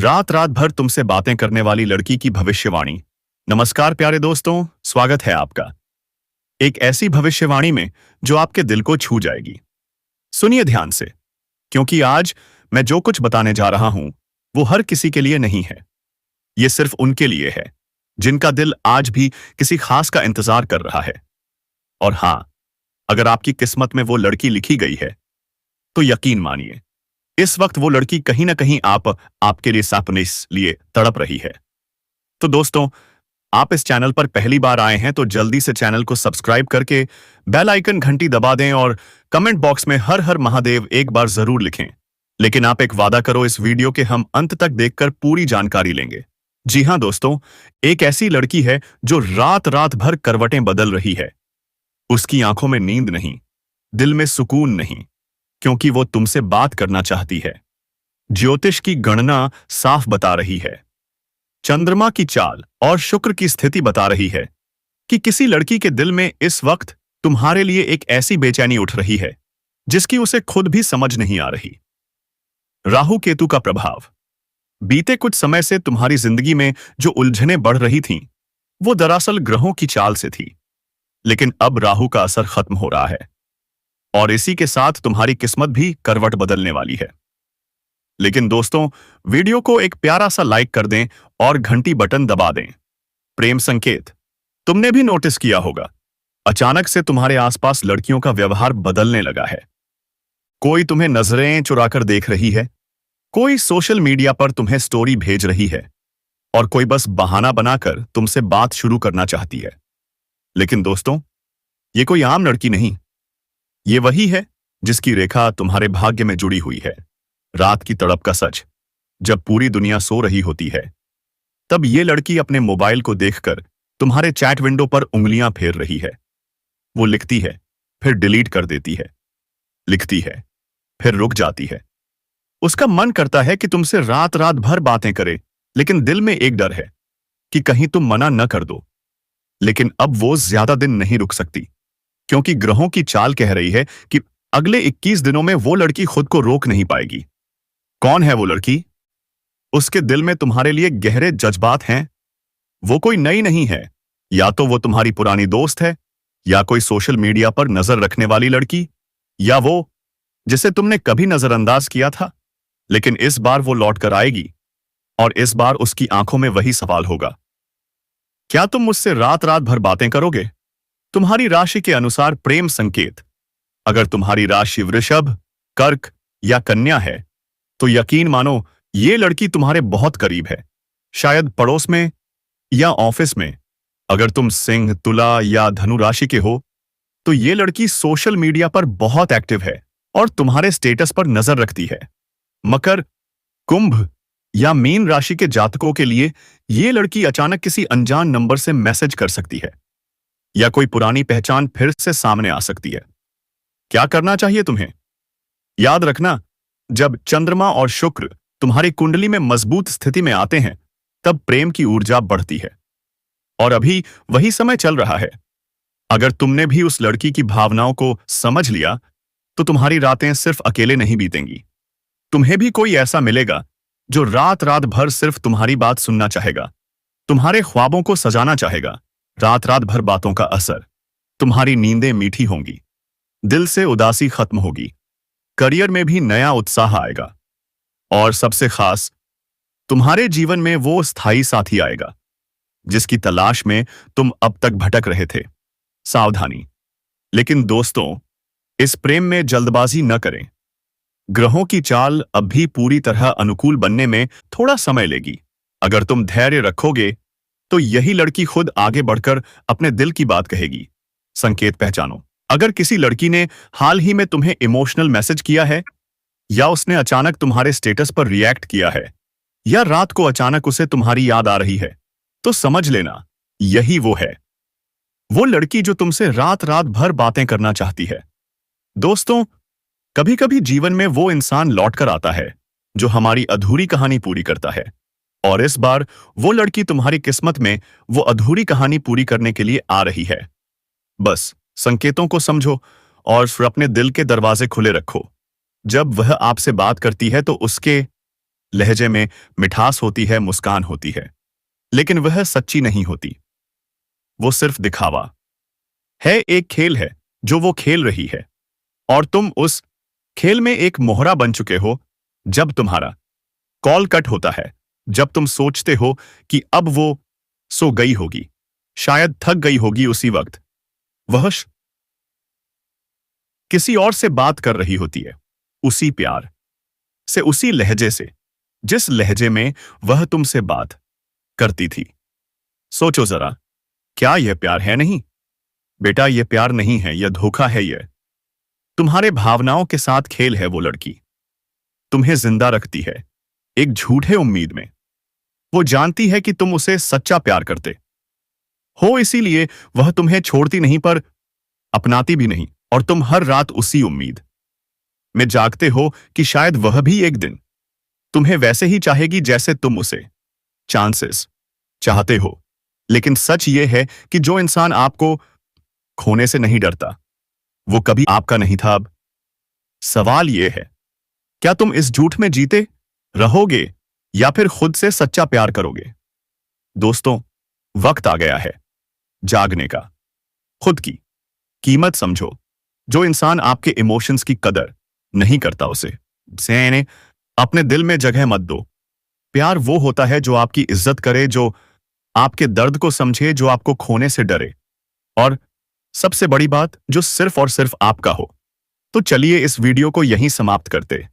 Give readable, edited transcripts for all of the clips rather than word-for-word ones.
रात रात भर तुमसे बातें करने वाली लड़की की भविष्यवाणी। नमस्कार प्यारे दोस्तों, स्वागत है आपका एक ऐसी भविष्यवाणी में जो आपके दिल को छू जाएगी। सुनिए ध्यान से, क्योंकि आज मैं जो कुछ बताने जा रहा हूं वो हर किसी के लिए नहीं है। ये सिर्फ उनके लिए है जिनका दिल आज भी किसी खास का इंतजार कर रहा है। और हां, अगर आपकी किस्मत में वो लड़की लिखी गई है तो यकीन मानिए, इस वक्त वो लड़की कहीं ना कहीं आपके लिए सपने लिए तड़प रही है। तो दोस्तों, आप इस चैनल पर पहली बार आए हैं तो जल्दी से चैनल को सब्सक्राइब करके बेल आइकन घंटी दबा दें और कमेंट बॉक्स में हर हर महादेव एक बार जरूर लिखें। लेकिन आप एक वादा करो, इस वीडियो के हम अंत तक देखकर पूरी जानकारी लेंगे। जी हां दोस्तों, एक ऐसी लड़की है जो रात रात भर करवटें बदल रही है। उसकी आंखों में नींद नहीं, दिल में सुकून नहीं, क्योंकि वो तुमसे बात करना चाहती है। ज्योतिष की गणना साफ बता रही है, चंद्रमा की चाल और शुक्र की स्थिति बता रही है कि किसी लड़की के दिल में इस वक्त तुम्हारे लिए एक ऐसी बेचैनी उठ रही है जिसकी उसे खुद भी समझ नहीं आ रही। राहु केतु का प्रभाव। बीते कुछ समय से तुम्हारी जिंदगी में जो उलझनें बढ़ रही थीं, वो दरअसल ग्रहों की चाल से थी। लेकिन अब राहु का असर खत्म हो रहा है और इसी के साथ तुम्हारी किस्मत भी करवट बदलने वाली है। लेकिन दोस्तों, वीडियो को एक प्यारा सा लाइक कर दें और घंटी बटन दबा दें। प्रेम संकेत। तुमने भी नोटिस किया होगा, अचानक से तुम्हारे आसपास लड़कियों का व्यवहार बदलने लगा है। कोई तुम्हें नजरें चुराकर देख रही है, कोई सोशल मीडिया पर तुम्हें स्टोरी भेज रही है और कोई बस बहाना बनाकर तुमसे बात शुरू करना चाहती है। लेकिन दोस्तों, ये कोई आम लड़की नहीं, ये वही है जिसकी रेखा तुम्हारे भाग्य में जुड़ी हुई है। रात की तड़प का सच। जब पूरी दुनिया सो रही होती है, तब ये लड़की अपने मोबाइल को देखकर तुम्हारे चैट विंडो पर उंगलियां फेर रही है। वो लिखती है, फिर डिलीट कर देती है, लिखती है, फिर रुक जाती है। उसका मन करता है कि तुमसे रात रात भर बातें करे, लेकिन दिल में एक डर है कि कहीं तुम मना न कर दो। लेकिन अब वो ज्यादा दिन नहीं रुक सकती, क्योंकि ग्रहों की चाल कह रही है कि अगले 21 दिनों में वो लड़की खुद को रोक नहीं पाएगी। कौन है वो लड़की? उसके दिल में तुम्हारे लिए गहरे जज्बात हैं। वो कोई नई नहीं है, या तो वो तुम्हारी पुरानी दोस्त है, या कोई सोशल मीडिया पर नजर रखने वाली लड़की, या वो जिसे तुमने कभी नजरअंदाज किया था। लेकिन इस बार वो लौट कर आएगी और इस बार उसकी आंखों में वही सवाल होगा, क्या तुम मुझसे रात रात भर बातें करोगे? तुम्हारी राशि के अनुसार प्रेम संकेत। अगर तुम्हारी राशि वृषभ, कर्क या कन्या है तो यकीन मानो, ये लड़की तुम्हारे बहुत करीब है, शायद पड़ोस में या ऑफिस में। अगर तुम सिंह, तुला या धनु राशि के हो तो ये लड़की सोशल मीडिया पर बहुत एक्टिव है और तुम्हारे स्टेटस पर नजर रखती है। मकर, कुंभ या मीन राशि के जातकों के लिए ये लड़की अचानक किसी अनजान नंबर से मैसेज कर सकती है, या कोई पुरानी पहचान फिर से सामने आ सकती है। क्या करना चाहिए तुम्हें? याद रखना, जब चंद्रमा और शुक्र तुम्हारी कुंडली में मजबूत स्थिति में आते हैं, तब प्रेम की ऊर्जा बढ़ती है और अभी वही समय चल रहा है। अगर तुमने भी उस लड़की की भावनाओं को समझ लिया तो तुम्हारी रातें सिर्फ अकेले नहीं बीतेंगी। तुम्हें भी कोई ऐसा मिलेगा जो रात रात भर सिर्फ तुम्हारी बात सुनना चाहेगा, तुम्हारे ख्वाबों को सजाना चाहेगा। रात रात भर बातों का असर, तुम्हारी नींदें मीठी होंगी, दिल से उदासी खत्म होगी, करियर में भी नया उत्साह आएगा और सबसे खास, तुम्हारे जीवन में वो स्थायी साथी आएगा जिसकी तलाश में तुम अब तक भटक रहे थे। सावधानी। लेकिन दोस्तों, इस प्रेम में जल्दबाजी न करें। ग्रहों की चाल अब भी पूरी तरह अनुकूल बनने में थोड़ा समय लेगी। अगर तुम धैर्य रखोगे तो यही लड़की खुद आगे बढ़कर अपने दिल की बात कहेगी। संकेत पहचानो। अगर किसी लड़की ने हाल ही में तुम्हें इमोशनल मैसेज किया है, या उसने अचानक तुम्हारे स्टेटस पर रिएक्ट किया है, या रात को अचानक उसे तुम्हारी याद आ रही है, तो समझ लेना यही वो है, वो लड़की जो तुमसे रात रात भर बातें करना चाहती है। दोस्तों, कभी कभी जीवन में वो इंसान लौट कर आता है जो हमारी अधूरी कहानी पूरी करता है, और इस बार वो लड़की तुम्हारी किस्मत में वो अधूरी कहानी पूरी करने के लिए आ रही है। बस संकेतों को समझो और फिर अपने दिल के दरवाजे खुले रखो। जब वह आपसे बात करती है तो उसके लहजे में मिठास होती है, मुस्कान होती है, लेकिन वह सच्ची नहीं होती। वो सिर्फ दिखावा है, एक खेल है जो वो खेल रही है, और तुम उस खेल में एक मोहरा बन चुके हो। जब तुम्हारा कॉल कट होता है, जब तुम सोचते हो कि अब वो सो गई होगी, शायद थक गई होगी, उसी वक्त वह किसी और से बात कर रही होती है, उसी प्यार से, उसी लहजे से, जिस लहजे में वह तुमसे बात करती थी। सोचो जरा, क्या यह प्यार है? नहीं बेटा, यह प्यार नहीं है, यह धोखा है। यह तुम्हारे भावनाओं के साथ खेल है। वो लड़की तुम्हें जिंदा रखती है एक झूठे उम्मीद में। वो जानती है कि तुम उसे सच्चा प्यार करते हो, इसीलिए वह तुम्हें छोड़ती नहीं, पर अपनाती भी नहीं। और तुम हर रात उसी उम्मीद में जागते हो कि शायद वह भी एक दिन तुम्हें वैसे ही चाहेगी जैसे तुम उसे चांसेस चाहते हो। लेकिन सच यह है कि जो इंसान आपको खोने से नहीं डरता, वो कभी आपका नहीं था। अब सवाल यह है, क्या तुम इस झूठ में जीते रहोगे या फिर खुद से सच्चा प्यार करोगे? दोस्तों, वक्त आ गया है जागने का। खुद की कीमत समझो। जो इंसान आपके इमोशंस की कदर नहीं करता, उसे सेने अपने दिल में जगह मत दो। प्यार वो होता है जो आपकी इज्जत करे, जो आपके दर्द को समझे, जो आपको खोने से डरे, और सबसे बड़ी बात, जो सिर्फ और सिर्फ आपका हो। तो चलिए इस वीडियो को यहीं समाप्त करते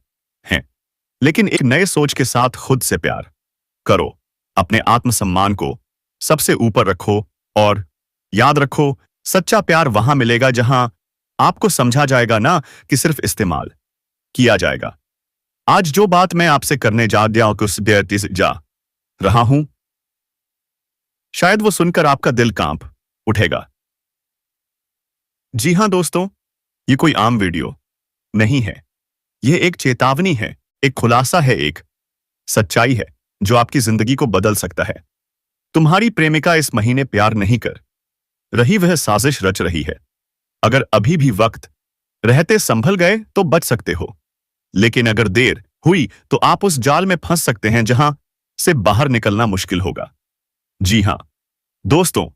हैं, लेकिन एक नए सोच के साथ। खुद से प्यार करो, अपने आत्मसम्मान को सबसे ऊपर रखो, और याद रखो, सच्चा प्यार वहां मिलेगा जहां आपको समझा जाएगा, ना कि सिर्फ इस्तेमाल किया जाएगा। आज जो बात मैं आपसे करने जा रहा हूं, शायद वो सुनकर आपका दिल कांप उठेगा। जी हां दोस्तों, ये कोई आम वीडियो नहीं है। यह एक चेतावनी है, एक खुलासा है, एक सच्चाई है जो आपकी जिंदगी को बदल सकता है। तुम्हारी प्रेमिका इस महीने प्यार नहीं कर रही, वह साजिश रच रही है। अगर अभी भी वक्त रहते संभल गए तो बच सकते हो, लेकिन अगर देर हुई तो आप उस जाल में फंस सकते हैं जहां से बाहर निकलना मुश्किल होगा। जी हां दोस्तों,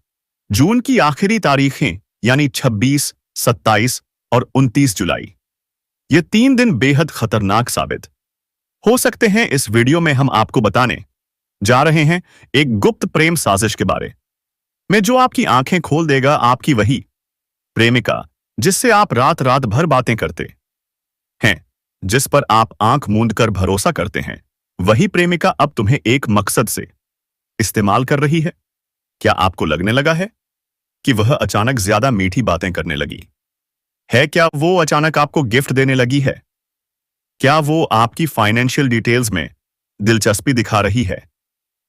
जून की आखिरी तारीखें यानी 26, 27 और 29 जुलाई, ये 3 दिन बेहद खतरनाक साबित हो सकते हैं। इस वीडियो में हम आपको बताने जा रहे हैं एक गुप्त प्रेम साजिश के बारे में, जो आपकी आंखें खोल देगा। आपकी वही प्रेमिका जिससे आप रात रात भर बातें करते हैं, जिस पर आप आंख मूंद कर भरोसा करते हैं, वही प्रेमिका अब तुम्हें एक मकसद से इस्तेमाल कर रही है। क्या आपको लगने लगा है कि वह अचानक ज्यादा मीठी बातें करने लगी है? क्या वो अचानक आपको गिफ्ट देने लगी है? क्या वो आपकी फाइनेंशियल डिटेल्स में दिलचस्पी दिखा रही है?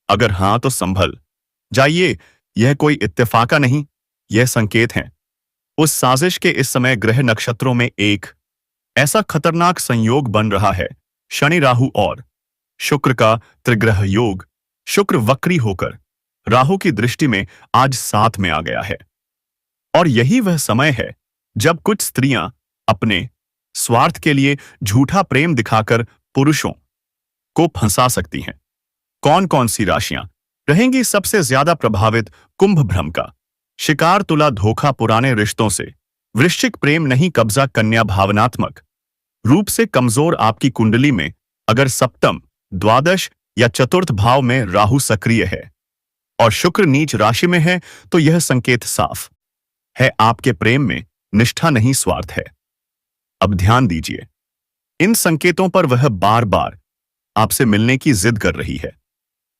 अगर हां तो संभल जाइए, यह कोई इत्तेफाका नहीं, यह संकेत है। उस साजिश के इस समय ग्रह नक्षत्रों में एक ऐसा खतरनाक संयोग बन रहा है, शनि राहु और शुक्र का त्रिग्रह योग। शुक्र वक्री होकर राहु की दृष्टि में आज साथ में आ गया है, और यही वह समय है जब कुछ स्त्रियां अपने स्वार्थ के लिए झूठा प्रेम दिखाकर पुरुषों को फंसा सकती हैं। कौन कौन सी राशियां रहेंगी सबसे ज्यादा प्रभावित? कुंभ भ्रम का शिकार, तुला धोखा पुराने रिश्तों से, वृश्चिक प्रेम नहीं कब्जा, कन्या भावनात्मक रूप से कमजोर। आपकी कुंडली में अगर सप्तम, द्वादश या चतुर्थ भाव में राहु सक्रिय है और शुक्र नीच राशि में है, तो यह संकेत साफ है, आपके प्रेम में निष्ठा नहीं, स्वार्थ है। अब ध्यान दीजिए, इन संकेतों पर वह बार बार आपसे मिलने की जिद कर रही है,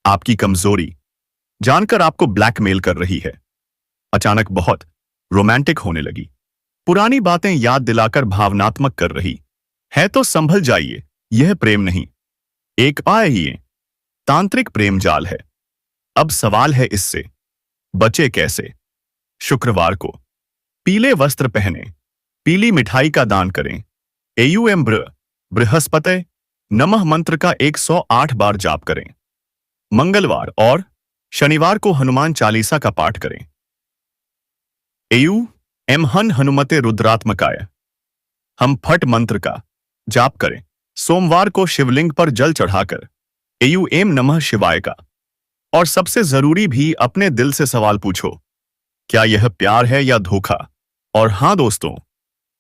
आपकी कमजोरी जानकर आपको ब्लैकमेल कर रही है, अचानक बहुत रोमांटिक होने लगी, पुरानी बातें याद दिलाकर भावनात्मक कर रही है। तो संभल जाइए, यह प्रेम नहीं, एक ये तांत्रिक प्रेम जाल है। अब सवाल है, इससे बचे कैसे? शुक्रवार को पीले वस्त्र पहने, पीली मिठाई का दान करें, एयुएम बृहस्पति नमः मंत्र का 108 बार जाप करें। मंगलवार शनिवार को हनुमान चालीसा का पाठ करें। एम हनुमते रुद्रात्मकाय हम फट मंत्र का जाप करें। सोमवार को शिवलिंग पर जल चढ़ाकर एम नमः शिवाय का। और सबसे जरूरी भी अपने दिल से सवाल पूछो, क्या यह प्यार है या धोखा? और हाँ दोस्तों,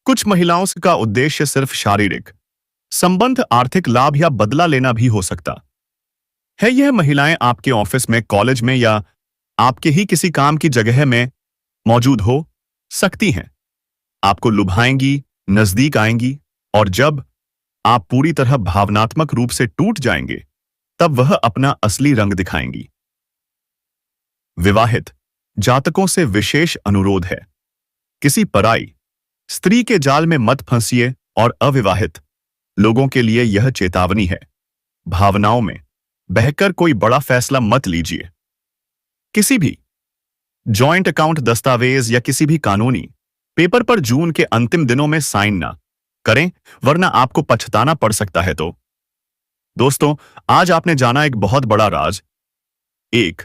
कुछ महिलाओं का उद्देश्य सिर्फ शारीरिक संबंध, आर्थिक लाभ या बदला लेना भी हो सकता है। यह महिलाएं आपके ऑफिस में, कॉलेज में या आपके ही किसी काम की जगह में मौजूद हो सकती हैं। आपको लुभाएंगी, नजदीक आएंगी, और जब आप पूरी तरह भावनात्मक रूप से टूट जाएंगे, तब वह अपना असली रंग दिखाएंगी। विवाहित जातकों से विशेष अनुरोध है, किसी पराई स्त्री के जाल में मत फंसिए, और अविवाहित लोगों के लिए यह चेतावनी है, भावनाओं में बहकर कोई बड़ा फैसला मत लीजिए। किसी भी जॉइंट अकाउंट दस्तावेज या किसी भी कानूनी पेपर पर जून के अंतिम दिनों में साइन ना करें, वरना आपको पछताना पड़ सकता है। तो दोस्तों, आज आपने जाना एक बहुत बड़ा राज, एक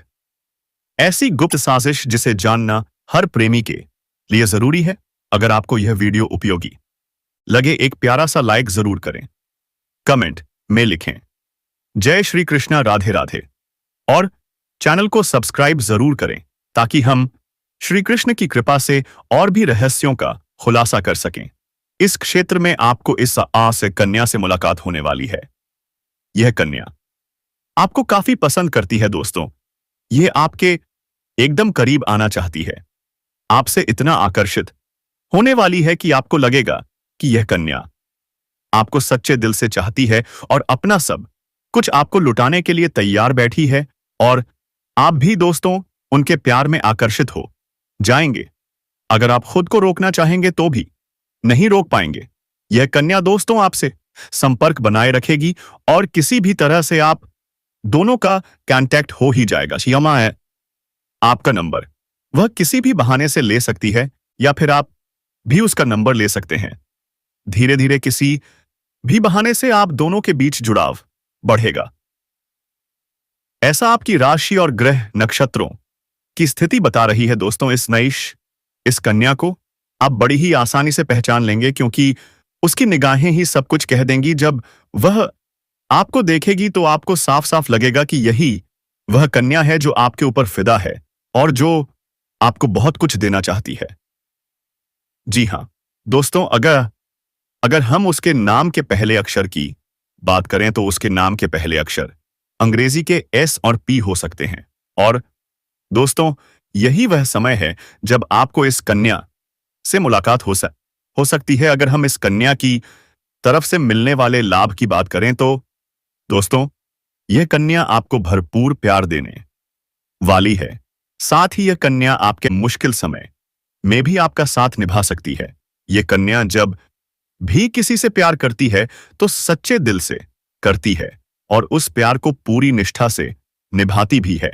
ऐसी गुप्त साजिश जिसे जानना हर प्रेमी के लिए जरूरी है। अगर आपको यह वीडियो उपयोगी लगे, एक प्यारा सा लाइक जरूर करें, कमेंट में लिखें जय श्री कृष्णा, राधे राधे, और चैनल को सब्सक्राइब जरूर करें ताकि हम श्री कृष्ण की कृपा से और भी रहस्यों का खुलासा कर सकें। इस क्षेत्र में आपको इस से कन्या से मुलाकात होने वाली है। यह कन्या आपको काफी पसंद करती है दोस्तों। यह आपके एकदम करीब आना चाहती है, आपसे इतना आकर्षित होने वाली है कि आपको लगेगा कि यह कन्या आपको सच्चे दिल से चाहती है और अपना सब कुछ आपको लुटाने के लिए तैयार बैठी है। और आप भी दोस्तों उनके प्यार में आकर्षित हो जाएंगे। अगर आप खुद को रोकना चाहेंगे तो भी नहीं रोक पाएंगे। यह कन्या दोस्तों आपसे संपर्क बनाए रखेगी और किसी भी तरह से आप दोनों का कांटेक्ट हो ही जाएगा। क्षमा है, आपका नंबर वह किसी भी बहाने से ले सकती है, या फिर आप भी उसका नंबर ले सकते हैं। धीरे धीरे किसी भी बहाने से आप दोनों के बीच जुड़ाव बढ़ेगा। ऐसा आपकी राशि और ग्रह नक्षत्रों की स्थिति बता रही है दोस्तों। इस कन्या को आप बड़ी ही आसानी से पहचान लेंगे, क्योंकि उसकी निगाहें ही सब कुछ कह देंगी। जब वह आपको देखेगी तो आपको साफ साफ लगेगा कि यही वह कन्या है जो आपके ऊपर फिदा है और जो आपको बहुत कुछ देना चाहती है। जी हां दोस्तों, अगर हम उसके नाम के पहले अक्षर की बात करें तो उसके नाम के पहले अक्षर अंग्रेजी के एस और पी हो सकते हैं। और दोस्तों, यही वह समय है जब आपको इस कन्या से मुलाकात हो सकती है। अगर हम इस कन्या की तरफ से मिलने वाले लाभ की बात करें तो दोस्तों, यह कन्या आपको भरपूर प्यार देने वाली है। साथ ही यह कन्या आपके मुश्किल समय में भी आपका साथ निभा सकती है। यह कन्या जब भी किसी से प्यार करती है तो सच्चे दिल से करती है और उस प्यार को पूरी निष्ठा से निभाती भी है।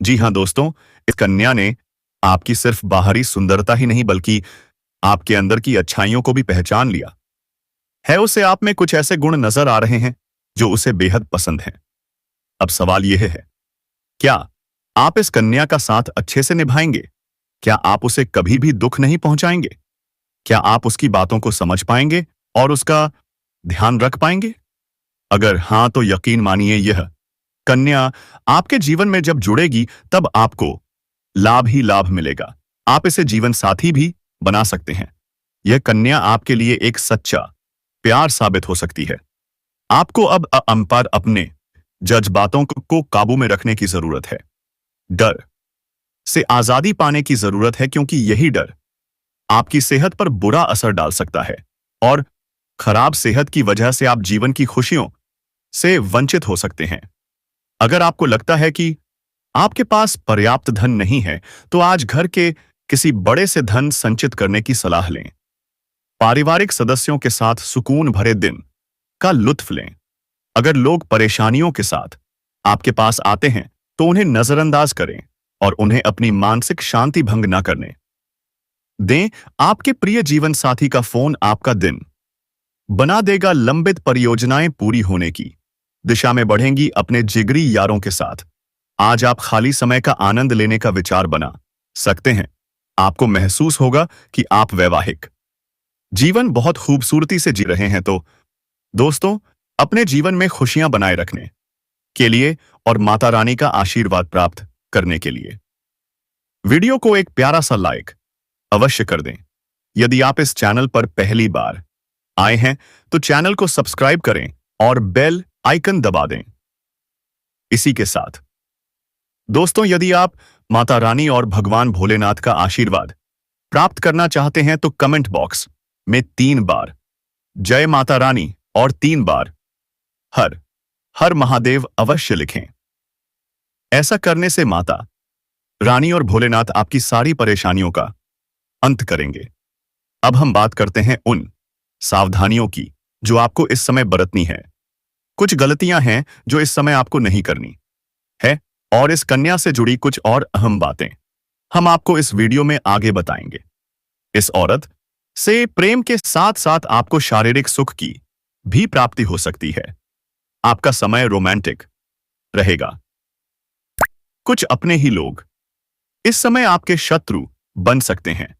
जी हां दोस्तों, इस कन्या ने आपकी सिर्फ बाहरी सुंदरता ही नहीं बल्कि आपके अंदर की अच्छाइयों को भी पहचान लिया है। उसे आप में कुछ ऐसे गुण नजर आ रहे हैं जो उसे बेहद पसंद हैं। अब सवाल यह है, क्या आप इस कन्या का साथ अच्छे से निभाएंगे? क्या आप उसे कभी भी दुख नहीं पहुंचाएंगे? क्या आप उसकी बातों को समझ पाएंगे और उसका ध्यान रख पाएंगे? अगर हां, तो यकीन मानिए यह कन्या आपके जीवन में जब जुड़ेगी तब आपको लाभ ही लाभ मिलेगा। आप इसे जीवन साथी भी बना सकते हैं। यह कन्या आपके लिए एक सच्चा प्यार साबित हो सकती है। आपको अब अपने जज्बातों को काबू में रखने की जरूरत है। डर से आजादी पाने की जरूरत है, क्योंकि यही डर आपकी सेहत पर बुरा असर डाल सकता है और खराब सेहत की वजह से आप जीवन की खुशियों से वंचित हो सकते हैं। अगर आपको लगता है कि आपके पास पर्याप्त धन नहीं है, तो आज घर के किसी बड़े से धन संचित करने की सलाह लें। पारिवारिक सदस्यों के साथ सुकून भरे दिन का लुत्फ लें। अगर लोग परेशानियों के साथ आपके पास आते हैं तो उन्हें नजरअंदाज करें और उन्हें अपनी मानसिक शांति भंग न करने दें। आपके प्रिय जीवन साथी का फोन आपका दिन बना देगा। लंबित परियोजनाएं पूरी होने की दिशा में बढ़ेंगी अपने जिगरी यारों के साथ। आज आप खाली समय का आनंद लेने का विचार बना सकते हैं। आपको महसूस होगा कि आप वैवाहिक जीवन बहुत खूबसूरती से जी रहे हैं। तो दोस्तों, अपने जीवन में खुशियां बनाए रखने के लिए और माता रानी का आशीर्वाद प्राप्त करने के लिए। वीडियो को एक प्यारा सा लाइक अवश्य कर दें। यदि आप इस चैनल पर पहली बार आए हैं तो चैनल को सब्सक्राइब करें और बेल आइकन दबा दें। इसी के साथ दोस्तों, यदि आप माता रानी और भगवान भोलेनाथ का आशीर्वाद प्राप्त करना चाहते हैं तो कमेंट बॉक्स में 3 बार जय माता रानी और 3 बार हर हर महादेव अवश्य लिखें। ऐसा करने से माता रानी और भोलेनाथ आपकी सारी परेशानियों का अंत करेंगे। अब हम बात करते हैं उन सावधानियों की जो आपको इस समय बरतनी है। कुछ गलतियां हैं जो इस समय आपको नहीं करनी है और इस कन्या से जुड़ी कुछ और अहम बातें हम आपको इस वीडियो में आगे बताएंगे। इस औरत से प्रेम के साथ साथ आपको शारीरिक सुख की भी प्राप्ति हो सकती है। आपका समय रोमांटिक रहेगा। कुछ अपने ही लोग इस समय आपके शत्रु बन सकते हैं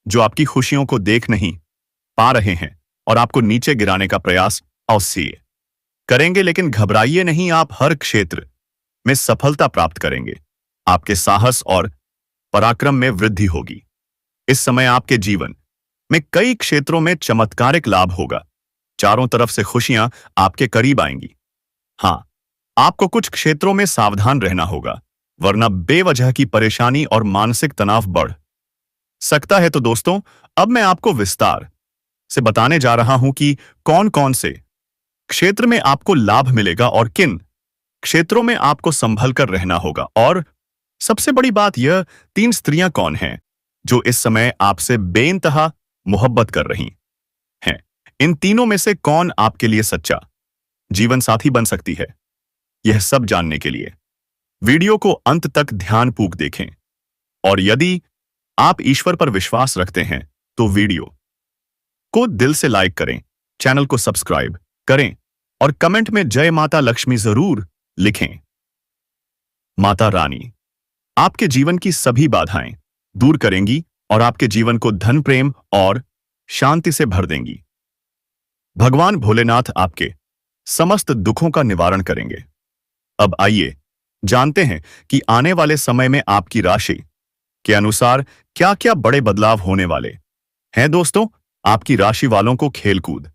जो आपकी खुशियों को देख नहीं पा रहे हैं और आपको नीचे गिराने का प्रयास अवश्य करेंगे, लेकिन घबराइए नहीं, आप हर क्षेत्र में सफलता प्राप्त करेंगे। आपके साहस और पराक्रम में वृद्धि होगी। इस समय आपके जीवन में कई क्षेत्रों में चमत्कारिक लाभ होगा। चारों तरफ से खुशियां आपके करीब आएंगी। हाँ, आपको कुछ क्षेत्रों में सावधान रहना होगा, वरना बेवजह की परेशानी और मानसिक तनाव बढ़ सकता है। तो दोस्तों, अब मैं आपको विस्तार से बताने जा रहा हूं कि कौन कौन से क्षेत्र में आपको लाभ मिलेगा और किन क्षेत्रों में आपको संभल कर रहना होगा। और सबसे बड़ी बात यह, 3 स्त्रियां कौन हैं जो इस समय आपसे बेइंतहा मोहब्बत कर रही हैं। इन तीनों में से कौन आपके लिए सच्चा जीवन साथी बन सकती है, यह सब जानने के लिए वीडियो को अंत तक ध्यानपूर्वक देखें। और यदि आप ईश्वर पर विश्वास रखते हैं तो वीडियो को दिल से लाइक करें, चैनल को सब्सक्राइब करें और कमेंट में जय माता लक्ष्मी जरूर लिखें। माता रानी आपके जीवन की सभी बाधाएं दूर करेंगी और आपके जीवन को धन, प्रेम और शांति से भर देंगी। भगवान भोलेनाथ आपके समस्त दुखों का निवारण करेंगे। अब आइए जानते हैं कि आने वाले समय में आपकी राशि के अनुसार क्या क्या बड़े बदलाव होने वाले हैं। दोस्तों, आपकी राशि वालों को खेलकूद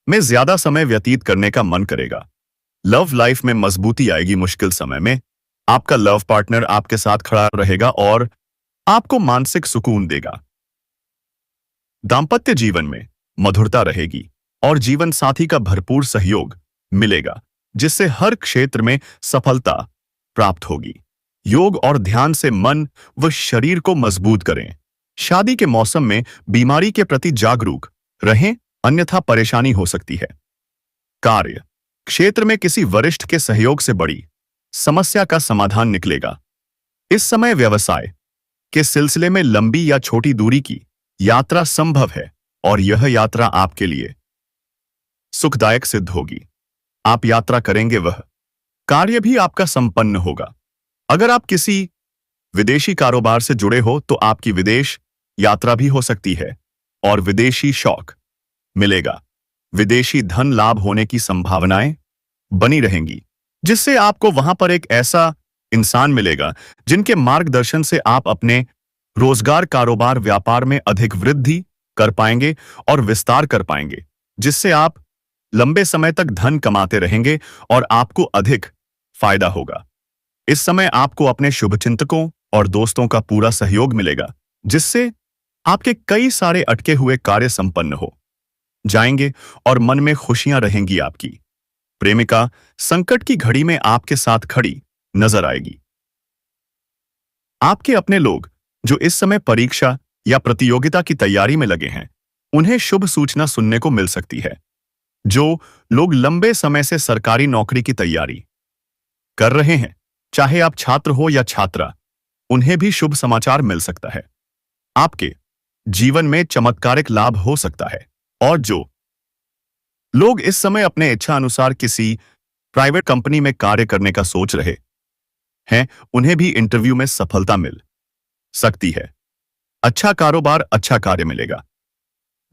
में ज्यादा समय व्यतीत करने का मन करेगा। लव लाइफ में मजबूती आएगी। मुश्किल समय में आपका लव पार्टनर आपके साथ खड़ा रहेगा और आपको मानसिक सुकून देगा। दांपत्य जीवन में मधुरता रहेगी और जीवन साथी का भरपूर सहयोग मिलेगा, जिससे हर क्षेत्र में सफलता प्राप्त होगी। योग और ध्यान से मन व शरीर को मजबूत करें। शादी के मौसम में बीमारी के प्रति जागरूक रहें, अन्यथा परेशानी हो सकती है। कार्य क्षेत्र में किसी वरिष्ठ के सहयोग से बड़ी समस्या का समाधान निकलेगा। इस समय व्यवसाय के सिलसिले में लंबी या छोटी दूरी की यात्रा संभव है और यह यात्रा आपके लिए सुखदायक सिद्ध होगी। आप यात्रा करेंगे, वह कार्य भी आपका संपन्न होगा। अगर आप किसी विदेशी कारोबार से जुड़े हो तो आपकी विदेश यात्रा भी हो सकती है और विदेशी शौक मिलेगा। विदेशी धन लाभ होने की संभावनाएं बनी रहेंगी, जिससे आपको वहां पर एक ऐसा इंसान मिलेगा जिनके मार्गदर्शन से आप अपने रोजगार, कारोबार, व्यापार में अधिक वृद्धि कर पाएंगे और विस्तार कर पाएंगे, जिससे आप लंबे समय तक धन कमाते रहेंगे और आपको अधिक फायदा होगा। इस समय आपको अपने शुभचिंतकों और दोस्तों का पूरा सहयोग मिलेगा, जिससे आपके कई सारे अटके हुए कार्य संपन्न हो जाएंगे और मन में खुशियां रहेंगी। आपकी प्रेमिका संकट की घड़ी में आपके साथ खड़ी नजर आएगी। आपके अपने लोग जो इस समय परीक्षा या प्रतियोगिता की तैयारी में लगे हैं, उन्हें शुभ सूचना सुनने को मिल सकती है। जो लोग लंबे समय से सरकारी नौकरी की तैयारी कर रहे हैं, चाहे आप छात्र हो या छात्रा, उन्हें भी शुभ समाचार मिल सकता है। आपके जीवन में चमत्कारिक लाभ हो सकता है और जो लोग इस समय अपने इच्छा अनुसार किसी प्राइवेट कंपनी में कार्य करने का सोच रहे हैं, उन्हें भी इंटरव्यू में सफलता मिल सकती है। अच्छा कारोबार, अच्छा कार्य मिलेगा,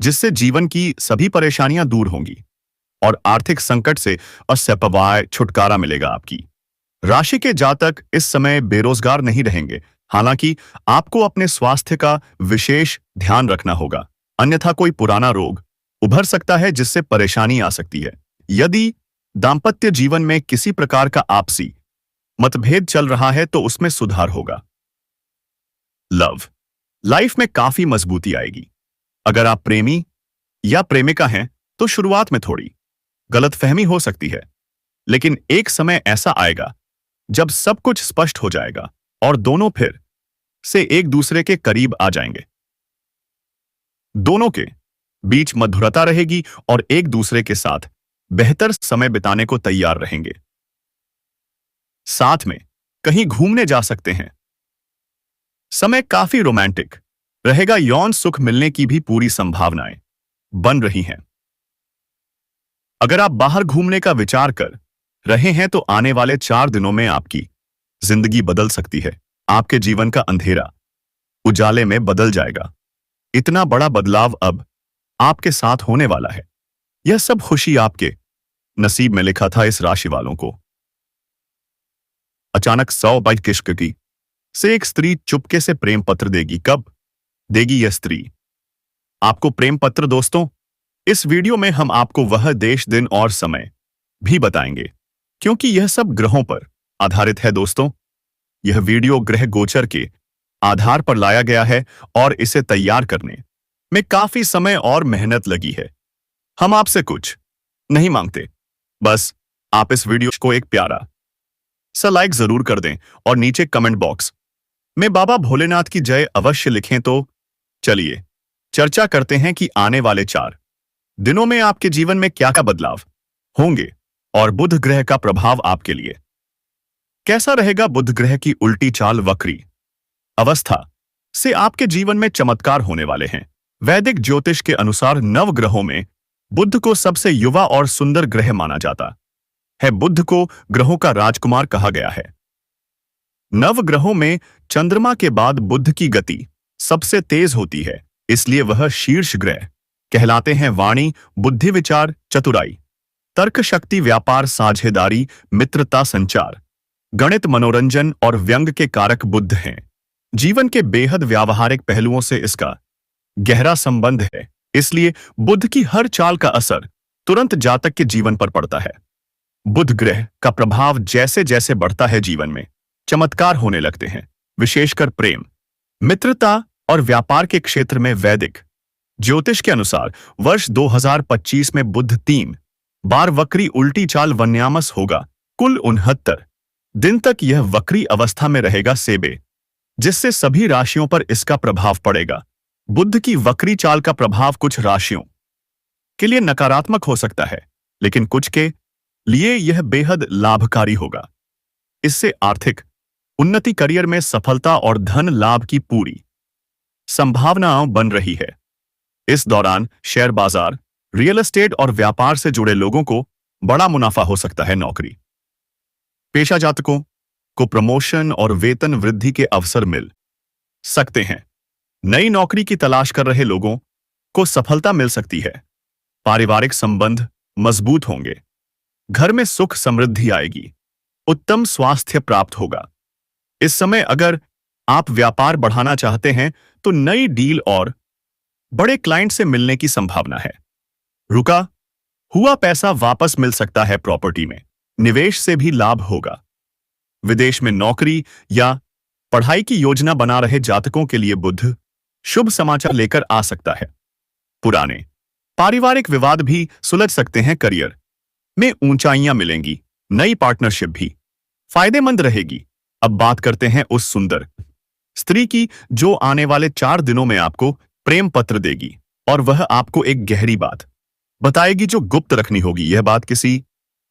जिससे जीवन की सभी परेशानियां दूर होंगी और आर्थिक संकट से असंभव छुटकारा मिलेगा आपकी। राशि के जातक इस समय बेरोजगार नहीं रहेंगे। हालांकि आपको अपने स्वास्थ्य का विशेष ध्यान रखना होगा, अन्यथा कोई पुराना रोग उभर सकता है जिससे परेशानी आ सकती है। यदि दांपत्य जीवन में किसी प्रकार का आपसी मतभेद चल रहा है तो उसमें सुधार होगा। लव लाइफ में काफी मजबूती आएगी। अगर आप प्रेमी या प्रेमिका हैं तो शुरुआत में थोड़ी गलतफहमी हो सकती है, लेकिन एक समय ऐसा आएगा जब सब कुछ स्पष्ट हो जाएगा और दोनों फिर से एक दूसरे के करीब आ जाएंगे। दोनों के बीच मधुरता रहेगी और एक दूसरे के साथ बेहतर समय बिताने को तैयार रहेंगे। साथ में कहीं घूमने जा सकते हैं। समय काफी रोमांटिक रहेगा। यौन सुख मिलने की भी पूरी संभावनाएं बन रही हैं। अगर आप बाहर घूमने का विचार कर रहे हैं तो आने वाले 4 दिनों में आपकी जिंदगी बदल सकती है। आपके जीवन का अंधेरा उजाले में बदल जाएगा। इतना बड़ा बदलाव अब आपके साथ होने वाला है। यह सब खुशी आपके नसीब में लिखा था। इस राशि वालों को अचानक 100 बाइट किश्क की से एक स्त्री चुपके से प्रेम पत्र देगी। कब देगी यह स्त्री आपको प्रेम पत्र? दोस्तों, इस वीडियो में हम आपको वह देश, दिन और समय भी बताएंगे, क्योंकि यह सब ग्रहों पर आधारित है। दोस्तों, यह वीडियो ग्रह गोचर के आधार पर लाया गया है और इसे तैयार करने में काफी समय और मेहनत लगी है। हम आपसे कुछ नहीं मांगते, बस आप इस वीडियो को एक प्यारा सा लाइक जरूर कर दें और नीचे कमेंट बॉक्स में बाबा भोलेनाथ की जय अवश्य लिखें। तो चलिए चर्चा करते हैं कि आने वाले 4 दिनों में आपके जीवन में क्या क्या बदलाव होंगे और बुध ग्रह का प्रभाव आपके लिए कैसा रहेगा। बुध ग्रह की उल्टी चाल, वक्री अवस्था से आपके जीवन में चमत्कार होने वाले हैं। वैदिक ज्योतिष के अनुसार नव ग्रहों में बुध को सबसे युवा और सुंदर ग्रह माना जाता है। बुध को ग्रहों का राजकुमार कहा गया है। नव ग्रहों में चंद्रमा के बाद बुध की गति सबसे तेज होती है, इसलिए वह शीर्ष ग्रह कहलाते हैं। वाणी, बुद्धि, विचार, चतुराई, तर्क शक्ति, व्यापार, साझेदारी, मित्रता, संचार, गणित, मनोरंजन और व्यंग के कारक बुध हैं। जीवन के बेहद व्यावहारिक पहलुओं से इसका गहरा संबंध है, इसलिए बुध की हर चाल का असर तुरंत जातक के जीवन पर पड़ता है। बुध ग्रह का प्रभाव जैसे जैसे बढ़ता है, जीवन में चमत्कार होने लगते हैं, विशेषकर प्रेम, मित्रता और व्यापार के क्षेत्र में। वैदिक ज्योतिष के अनुसार वर्ष 2025 में बुध 3 बार वक्री उल्टी चाल वन्यामस होगा। कुल 69 दिन तक यह वक्री अवस्था में रहेगा सेबे, जिससे सभी राशियों पर इसका प्रभाव पड़ेगा। बुध की वक्री चाल का प्रभाव कुछ राशियों के लिए नकारात्मक हो सकता है, लेकिन कुछ के लिए यह बेहद लाभकारी होगा। इससे आर्थिक उन्नति, करियर में सफलता और धन लाभ की पूरी संभावनाएं बन रही है। इस दौरान शेयर बाजार, रियल एस्टेट और व्यापार से जुड़े लोगों को बड़ा मुनाफा हो सकता है। नौकरी पेशा जातकों को प्रमोशन और वेतन वृद्धि के अवसर मिल सकते हैं। नई नौकरी की तलाश कर रहे लोगों को सफलता मिल सकती है। पारिवारिक संबंध मजबूत होंगे। घर में सुख समृद्धि आएगी। उत्तम स्वास्थ्य प्राप्त होगा। इस समय अगर आप व्यापार बढ़ाना चाहते हैं तो नई डील और बड़े क्लाइंट से मिलने की संभावना है। रुका हुआ पैसा वापस मिल सकता है। प्रॉपर्टी में निवेश से भी लाभ होगा। विदेश में नौकरी या पढ़ाई की योजना बना रहे जातकों के लिए बुध शुभ समाचार लेकर आ सकता है। पुराने पारिवारिक विवाद भी सुलझ सकते हैं। करियर में ऊंचाइयां मिलेंगी। नई पार्टनरशिप भी फायदेमंद रहेगी। अब बात करते हैं उस सुंदर स्त्री की जो आने वाले 4 दिनों में आपको प्रेम पत्र देगी, और वह आपको एक गहरी बात बताएगी जो गुप्त रखनी होगी। यह बात किसी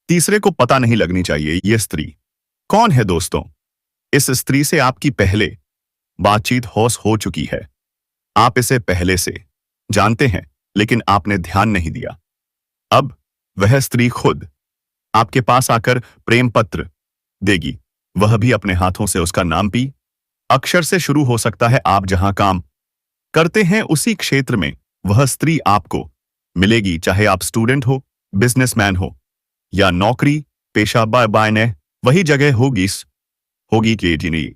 तीसरे को पता नहीं लगनी चाहिए। यह स्त्री कौन है? दोस्तों, इस स्त्री से आपकी पहले बातचीत हो चुकी है। आप इसे पहले से जानते हैं, लेकिन आपने ध्यान नहीं दिया। अब वह स्त्री खुद आपके पास आकर प्रेम पत्र देगी, वह भी अपने हाथों से। उसका नाम पी अक्षर से शुरू हो सकता है। आप जहां काम करते हैं उसी क्षेत्र में वह स्त्री आपको मिलेगी, चाहे आप स्टूडेंट हो, बिजनेसमैन हो या नौकरी पेशा बायने वही जगह होगी कि जिन्हें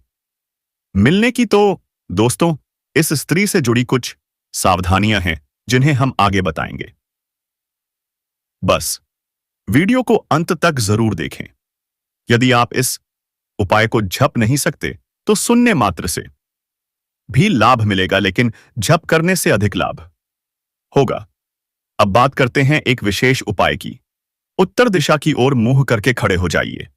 मिलने की। तो दोस्तों, इस स्त्री से जुड़ी कुछ सावधानियां हैं जिन्हें हम आगे बताएंगे। बस वीडियो को अंत तक जरूर देखें। यदि आप इस उपाय को झप नहीं सकते तो सुनने मात्र से भी लाभ मिलेगा, लेकिन झप करने से अधिक लाभ होगा। अब बात करते हैं एक विशेष उपाय की। उत्तर दिशा की ओर मुंह करके खड़े हो जाइए।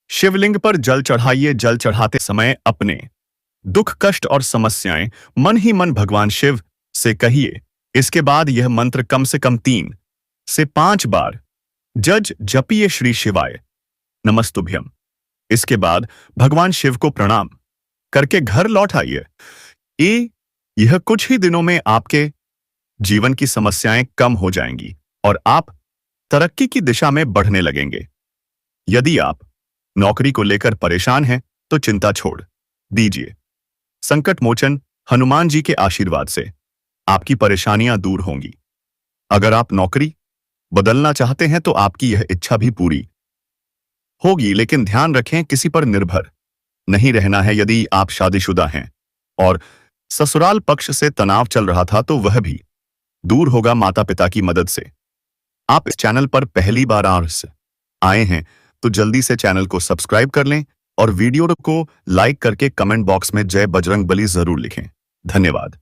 शिवलिंग पर जल चढ़ाइए। जल चढ़ाते समय अपने दुख, कष्ट और समस्याएं मन ही मन भगवान शिव से कहिए। इसके बाद यह मंत्र कम से कम 3 से 5 बार जपिए। श्री शिवाय नमस्तुभ्यम। इसके बाद भगवान शिव को प्रणाम करके घर लौट आइए। यह कुछ ही दिनों में आपके जीवन की समस्याएं कम हो जाएंगी और आप तरक्की की दिशा में बढ़ने लगेंगे। यदि आप नौकरी को लेकर परेशान हैं तो चिंता छोड़ दीजिए। संकट मोचन हनुमान जी के आशीर्वाद से आपकी परेशानियां दूर होंगी। अगर आप नौकरी बदलना चाहते हैं तो आपकी यह इच्छा भी पूरी होगी, लेकिन ध्यान रखें, किसी पर निर्भर नहीं रहना है। यदि आप शादीशुदा हैं और ससुराल पक्ष से तनाव चल रहा था तो वह भी दूर होगा माता पिता की मदद से। आप इस चैनल पर पहली बार आए हैं तो जल्दी से चैनल को सब्सक्राइब कर लें और वीडियो को लाइक करके कमेंट बॉक्स में जय बजरंगबली जरूर लिखें। धन्यवाद।